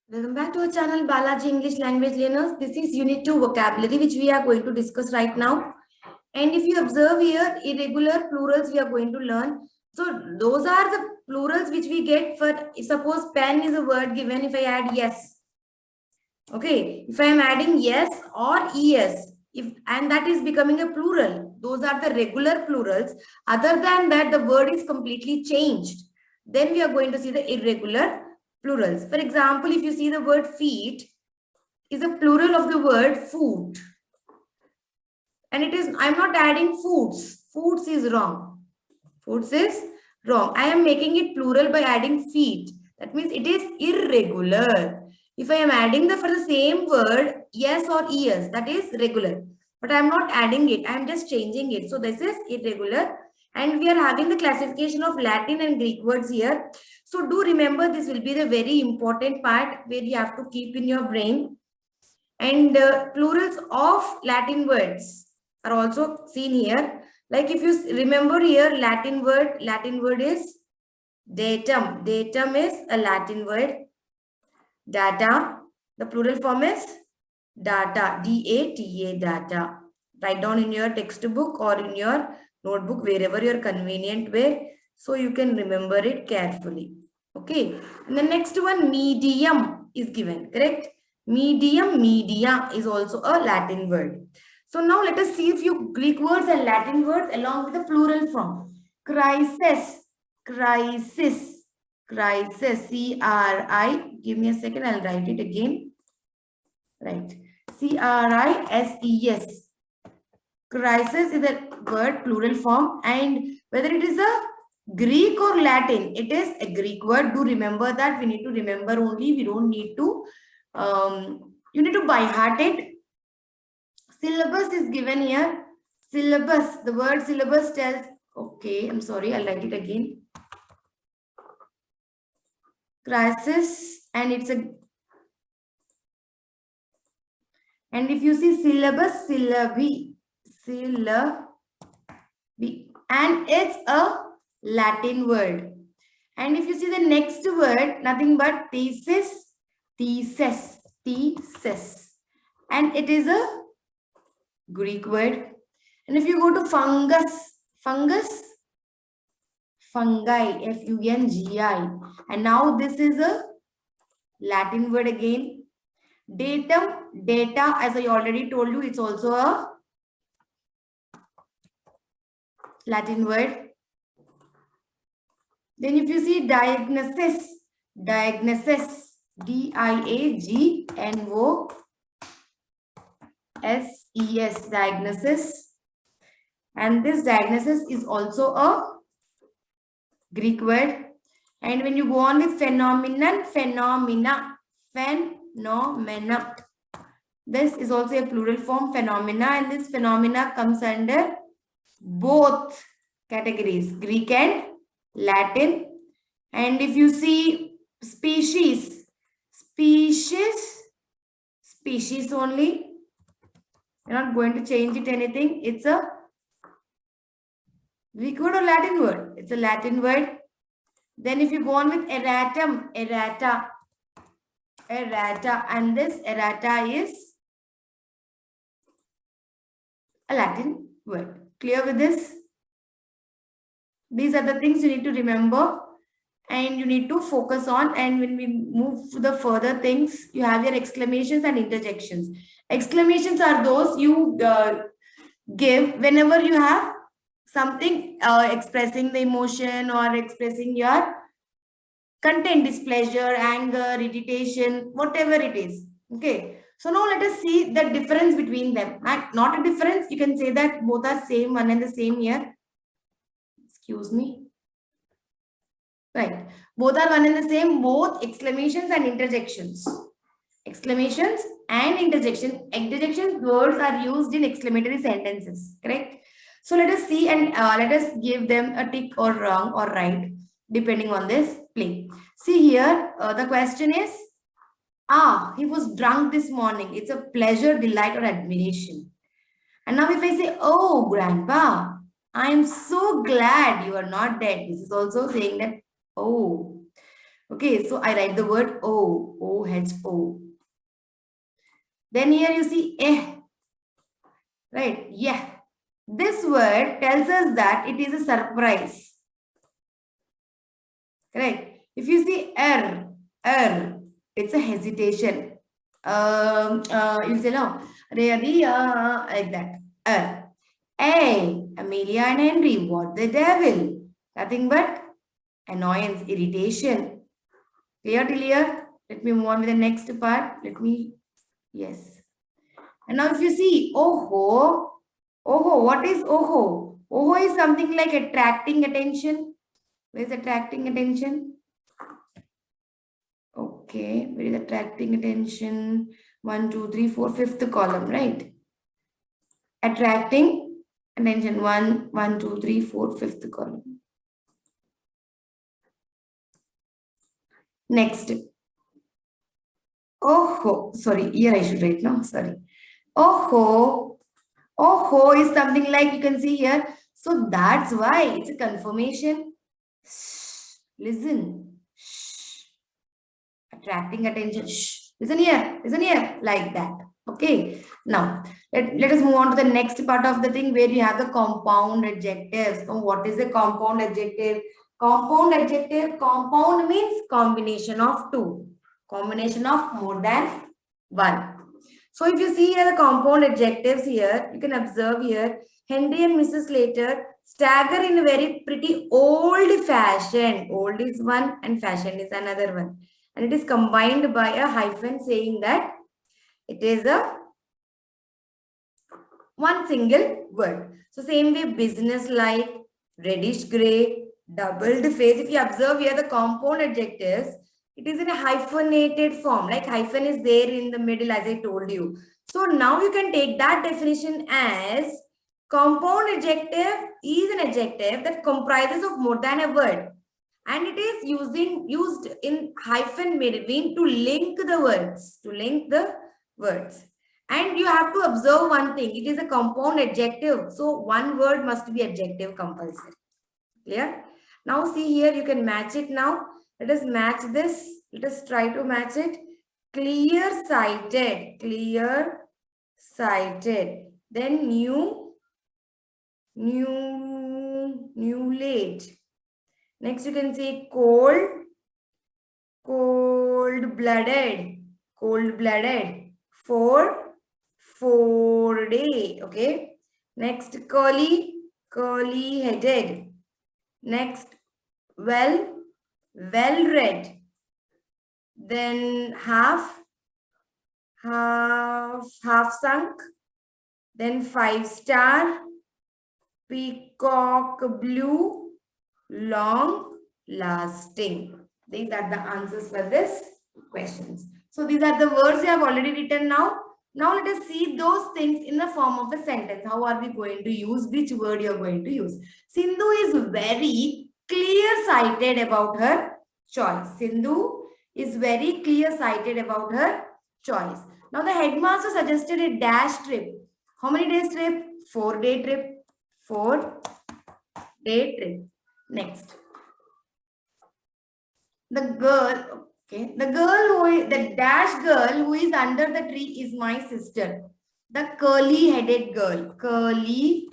Welcome back to our channel Balaji English Language Learners. This is Unit 2 vocabulary which we are going to discuss right now. And if you observe here, irregular plurals we are going to learn. So those are the plurals which we get for, suppose pen is a word given if I add yes. Okay, if I am adding yes or es, and that is becoming a plural, those are the regular plurals. Other than that, the word is completely changed. Then we are going to see the irregular plurals. For example, if you see the word feet is a plural of the word food. And it is, I'm not adding foods. Foods is wrong. Foods is wrong. I am making it plural by adding feet. That means it is irregular. If I am adding for the same word, yes or es, that is regular. But I am not adding it. I am just changing it. So this is irregular. And we are having the classification of Latin and Greek words here. So do remember, this will be the very important part where you have to keep in your brain. And plurals of Latin words are also seen here. Like if you remember here, Latin word is datum. Datum is a Latin word. Data, the plural form is data. D-A-T-A, data. Write down in your textbook or in your notebook, wherever your convenient way, so you can remember it carefully. Okay. And the next one, medium is given, correct? Medium, media is also a Latin word. So now let us see a few Greek words and Latin words along with the plural form. Crisis, crisis, crisis, C-R-I. Give me a second, I'll write it again. Right. C-R-I-S-E-S. Crisis is a word plural form, and whether it is a Greek or Latin, it is a Greek word. Do remember that. We need to remember only. We don't need to, you need to by heart it. Syllabus is given here. Syllabus, the word syllabus tells, okay, I'm sorry, I'll write it again. Crisis, and it's a, and if you see syllabus, syllabi, and it's a Latin word. And if you see the next word, nothing but thesis, thesis, thesis, and it is a Greek word. And if you go to fungus, fungus, fungi, F-U-N-G-I, and now this is a Latin word again. Datum, data, as I already told you, it's also a Latin word. Then if you see diagnosis, diagnosis, D-I-A-G-N-O-S-E-S, diagnosis. And this diagnosis is also a Greek word. And when you go on with phenomenon, phenomena, phenomena. This is also a plural form, phenomena, and this phenomena comes under both categories, Greek and Latin. And if you see species, species, species only. You're not going to change it anything. It's a Greek word or Latin word? It's a Latin word. Then if you go on with erratum, errata, errata, and this errata is a Latin word. Clear with this? These are the things you need to remember and you need to focus on. And when we move to the further things, you have your exclamations and interjections. Exclamations are those you give whenever you have something expressing the emotion or expressing your content, displeasure, anger, irritation, whatever it is. Okay. So now let us see the difference between them. Not a difference. You can say that both are same, one and the same here. Excuse me. Right. Both are one and the same, both exclamations and interjections. Exclamations and interjection. Interjection words are used in exclamatory sentences. Correct? So let us see and let us give them a tick or wrong or right depending on this play. See here, the question is, he was drunk this morning. It's a pleasure, delight, or admiration. And now if I say, oh, grandpa, I am so glad you are not dead. This is also saying that, oh. Okay, so I write the word O, O-H-O. Then here you see eh, right? Yeah. This word tells us that it is a surprise. Correct. If you see it's a hesitation. You'll say no, really, like that. Hey, Amelia and Henry, what the devil? Nothing but annoyance, irritation. Clear till here? Let me move on with the next part. Yes. And now if you see, what is oho? Oho is something like attracting attention. Where is attracting attention? Okay, where is attracting attention? 1, 2, 3, 4, fifth column, right? Attracting attention. 1, 1, 2, 3, 4, fifth column. Next. Oho, sorry, here I should write now. Sorry. Oho. Oho is something like you can see here. So that's why it's a confirmation. Shh, listen. Shh. Attracting attention. Shh. Listen here, like that. Okay. Now, let us move on to the next part of the thing where you have the compound adjectives. Now, what is a compound adjective? Compound means combination of two. Combination of more than one. So if you see here the compound adjectives here, you can observe here, Henry and Mrs. Slater stagger in a very pretty old fashion. Old is one and fashion is another one. And it is combined by a hyphen saying that it is a one single word. So same way business like, reddish gray, doubled face. If you observe here the compound adjectives, it is in a hyphenated form, like hyphen is there in the middle as I told you. So now you can take that definition as compound adjective is an adjective that comprises of more than a word. And it is used in hyphen between to link the words. And you have to observe one thing. It is a compound adjective. So one word must be adjective compulsory. Clear? Now see here, you can match it now. Let us match this. Let us try to match it. Clear-sighted. Clear-sighted. Then late. Next you can say cold-blooded. Cold-blooded. 4-day. Okay. Next curly-headed. Next well-read. Then half sunk. Then 5-star. Peacock blue. Long lasting. These are the answers for this questions. So these are the words you have already written now. Now let us see those things in the form of a sentence. How are we going to use? Which word you are going to use? Sindhu is very clear-sighted about her choice. Sindhu is very clear-sighted about her choice. Now the headmaster suggested a dash trip. How many days trip? 4-day trip. 4-day trip. Next. The dash girl who is under the tree is my sister. The curly-headed girl. Curly-headed.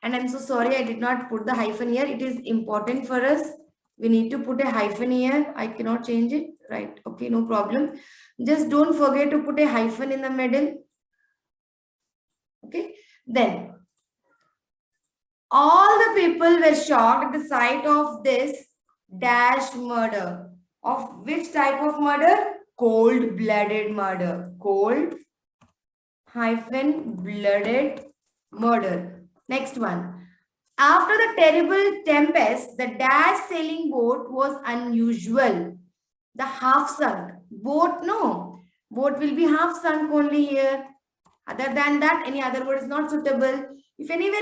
And I'm so sorry I did not put the hyphen here. It is important for us. We need to put a hyphen here. I cannot change it. Right. Okay, no problem. Just don't forget to put a hyphen in the middle. Okay. Then, all the people were shocked at the sight of this dash murder. Of which type of murder? Cold-blooded murder. Cold-blooded murder. Next one. After the terrible tempest, the dash sailing boat was unusual. The half sunk. Boat, no. Boat will be half sunk only here. Other than that, any other word is not suitable. If anywhere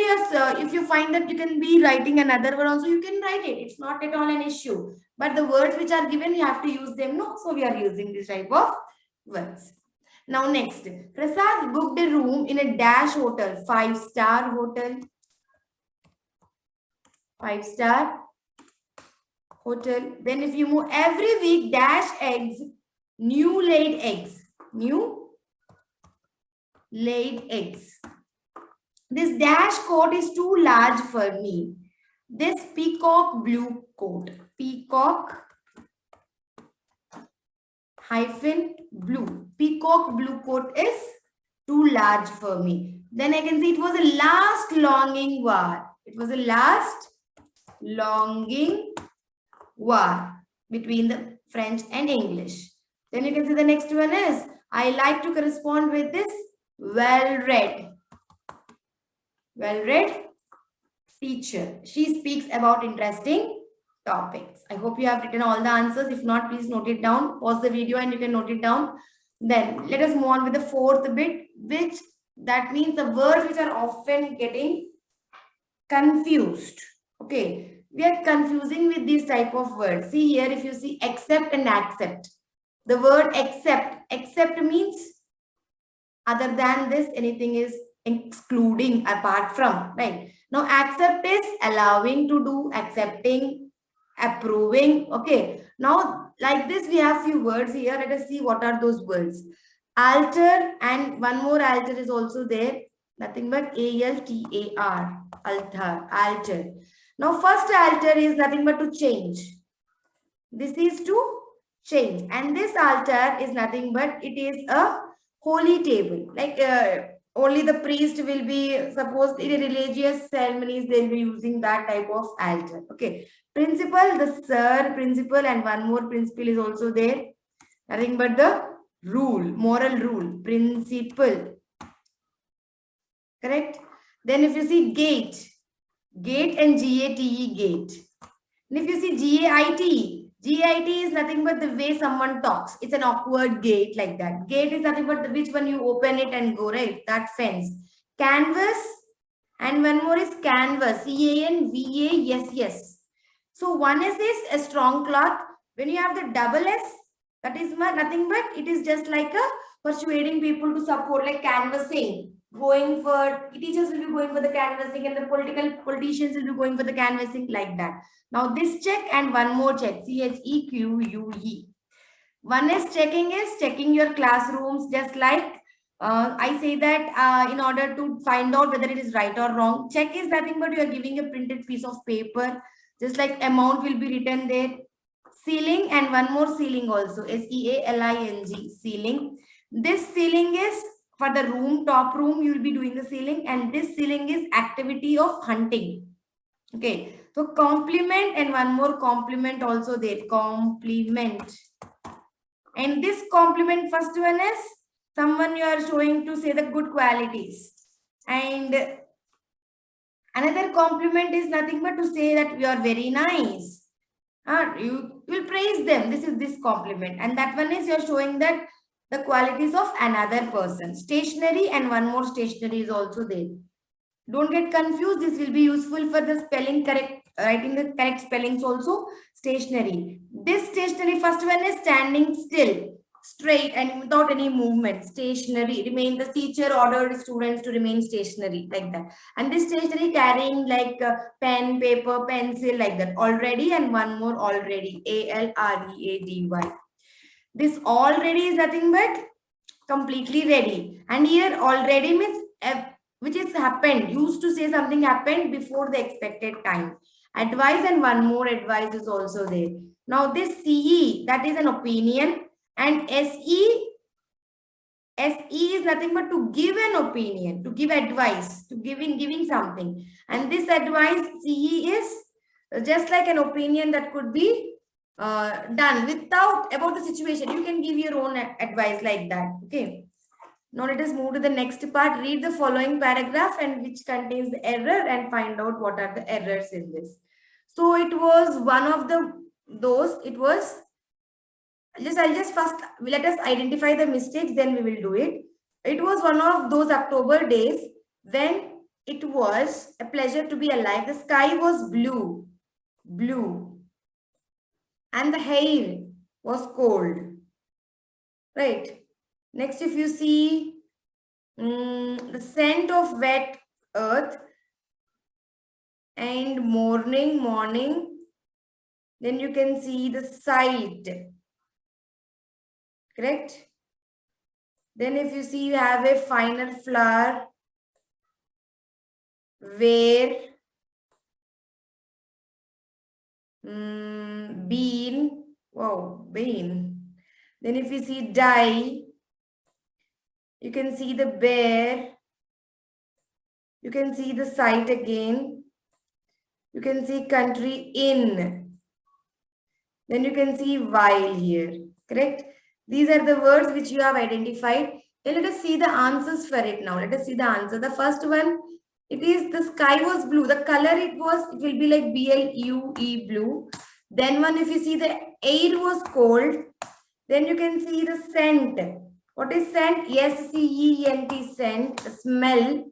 if you find that you can be writing another word also, you can write it. It's not at all an issue. But the words which are given, you have to use them. No, so we are using this type of words. Now next, Prasad booked a room in a dash hotel, 5-star hotel. 5-star hotel. Then if you move every week, dash eggs, new laid eggs, new laid eggs. This dash coat is too large for me. This peacock blue coat, peacock hyphen blue, peacock blue coat is too large for me. Then I can see it was a last longing war. It was a last longing war between the French and English. Then you can see the next one is, I like to correspond with this well-read. Well-read teacher. She speaks about interesting topics. I hope you have written all the answers. If not, please note it down. Pause the video and you can note it down. Then let us move on with the fourth bit, which that means the words which are often getting confused. Okay, we are confusing with these type of words. See here, if you see accept and accept. The word accept means other than this, anything is excluding, apart from, right? Now accept is allowing to do, accepting, approving. Okay, now like this we have few words here. Let us see what are those words. Alter, and one more alter is also there, nothing but altar, alter. Now first alter is nothing but to change. This is to change, and this altar is nothing but it is a holy table. Like only the priest will be supposed in a religious ceremonies, they'll be using that type of altar. Okay, principle, the sir, principle, and one more principle is also there, nothing but the rule, moral rule, principle. Correct. Then if you see gate, gate and gate, gate. And if you see gait is nothing but the way someone talks. It's an awkward gait like that. Gate is nothing but which one you open it and go, right? That fence. Canvas, and one more is canvas. CANVAS. So one is a strong cloth. When you have the double S, that is nothing but it is just like a persuading people to support, like canvassing. Going for, teachers will be going for the canvassing and the politicians will be going for the canvassing, like that. Now this check and one more check, CHEQUE. One is checking your classrooms, just like I say that in order to find out whether it is right or wrong. Check is nothing but you are giving a printed piece of paper, just like amount will be written there. Ceiling and one more ceiling also, SEALING, ceiling. This ceiling is for the room, top room, you will be doing the ceiling, and this ceiling is activity of hunting. Okay, so compliment and one more compliment also there, compliment. And this compliment, first one is someone you are showing to say the good qualities, and another compliment is nothing but to say that you are very nice. You will praise them. This is this compliment, and that one is you're showing that the qualities of another person. Stationery and one more stationery is also there. Don't get confused. This will be useful for the spelling correct, writing the correct spellings also. Stationery. This stationery, first one is standing still, straight and without any movement. Stationery, remain, the teacher ordered students to remain stationary, like that. And this stationery carrying like pen, paper, pencil, like that. Already, and one more already, ALREADY. This already is nothing but completely ready. And here already means which is happened, used to say something happened before the expected time. Advice and one more advice is also there. Now this CE, that is an opinion, and SE is nothing but to give an opinion, to give advice, to giving something. And this advice CE is just like an opinion that could be done without about the situation. You can give your own advice like that. Okay. Now let us move to the next part. Read the following paragraph and which contains the error and find out what are the errors in this. So it was one of it was I'll just first let us identify the mistakes, then we will do it. It was one of those October days when it was a pleasure to be alive. The sky was blue, and the hair was cold, right? Next, if you see the scent of wet earth and morning, Then you can see the site. Correct? Then if you see you have a finer flower, where, bean, wow, bean. Then if you see die, you can see the bear. You can see the site again. You can see country in. Then you can see while here. Correct? These are the words which you have identified. Then let us see the answers for it now. Let us see the answer. The first one, it is the sky was blue. The color it will be like BLUE, blue. Then one, if you see the air was cold, then you can see the scent. What is scent? SCENT, scent, smell.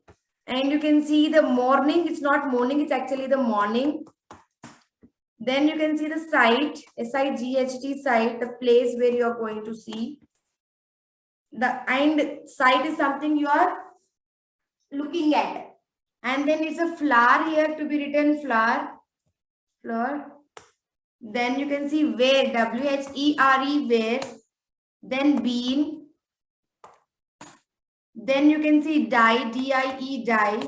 And you can see the morning. It's not morning, it's actually the morning. Then you can see the site, SIGHT, site, the place where you are going to see. And site is something you are looking at. And then it's a flower here to be written flower. Flower. Then you can see where, WHERE, where. Then bean. Then you can see die, DIE, die.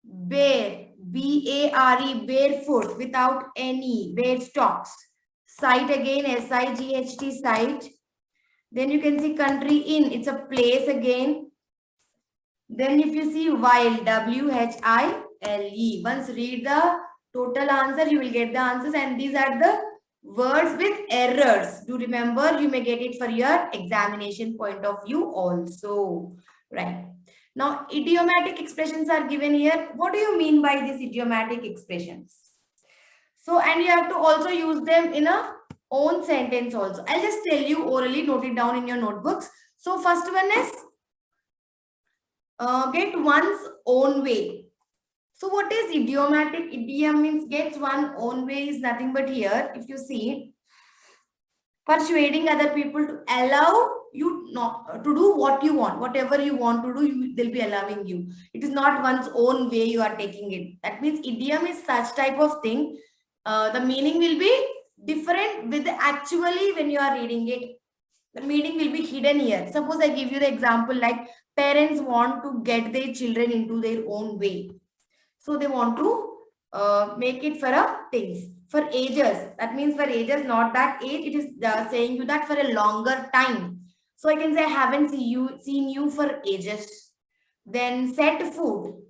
Bare, BARE, barefoot, without any, bare stocks. Site again, SIGHT, site. Then you can see country in, it's a place again. Then if you see while, WHILE. Once read the total answer, you will get the answers. And these are the words with errors. Do remember, you may get it for your examination point of view also. Right. Now, idiomatic expressions are given here. What do you mean by these idiomatic expressions? So, and you have to also use them in a own sentence also. I'll just tell you orally, note it down in your notebooks. So, first one is get one's own way. So, what is idiomatic? Idiom means gets one own way is nothing but here. If you see, persuading other people to allow you not to do what you want, whatever you want to do, they'll be allowing you. It is not one's own way you are taking it. That means idiom is such type of thing. The meaning will be different with actually when you are reading it. The meaning will be hidden here. Suppose I give you the example like parents want to get their children into their own way. So they want to make it for things. For ages, that means for ages, not that age, it is saying you that for a longer time. So I can say I haven't seen you for ages. Then set food.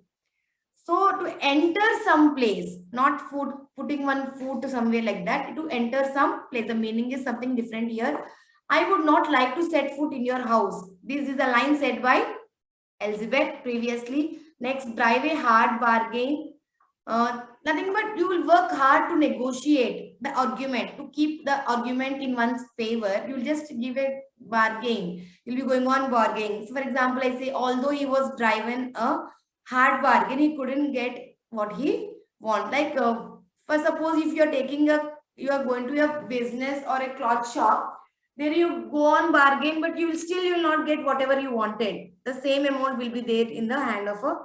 So to enter some place, not food, putting one food to somewhere like that, to enter some place, the meaning is something different here. I would not like to set foot in your house. This is a line said by Elizabeth previously. Next, drive a hard bargain. Nothing but you will work hard to negotiate the argument, to keep the argument in one's favor. You will just give a bargain. You'll be going on bargaining. So for example, I say, although he was driving a hard bargain, he couldn't get what he want. Like, for suppose if you are going to your business or a cloth shop, there you go on bargain, but you will not get whatever you wanted. The same amount will be there in the hand of a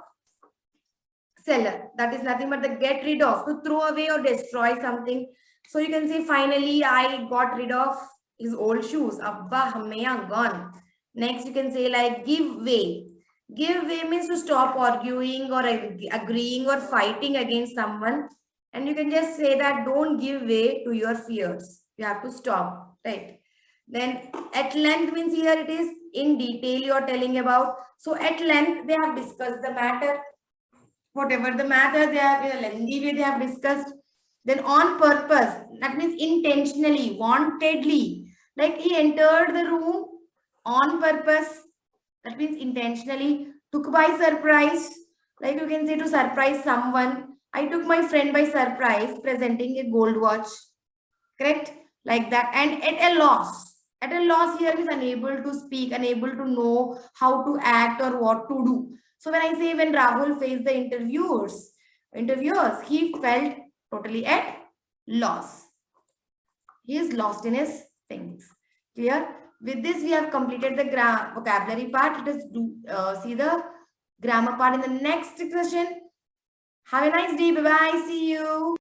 seller. That is nothing but the get rid of, to throw away or destroy something. So you can say, finally, I got rid of his old shoes. Abba, hammeya gone. Next, you can say like give way. Give way means to stop arguing or agreeing or fighting against someone. And you can just say that don't give way to your fears. You have to stop, right? Then at length means here it is in detail you are telling about. So at length, they have discussed the matter. Whatever the matter they have, in a lengthy way they have discussed. Then on purpose, that means intentionally, wantedly. Like he entered the room on purpose. That means intentionally. Took by surprise. Like you can say to surprise someone. I took my friend by surprise presenting a gold watch. Correct? Like that. And at a loss. At a loss here is unable to speak, unable to know how to act or what to do. So when I say when Rahul faced the interviewers, he felt totally at loss. He is lost in his things. Clear? With this, we have completed the vocabulary part. Let us see the grammar part in the next session. Have a nice day. Bye-bye. See you.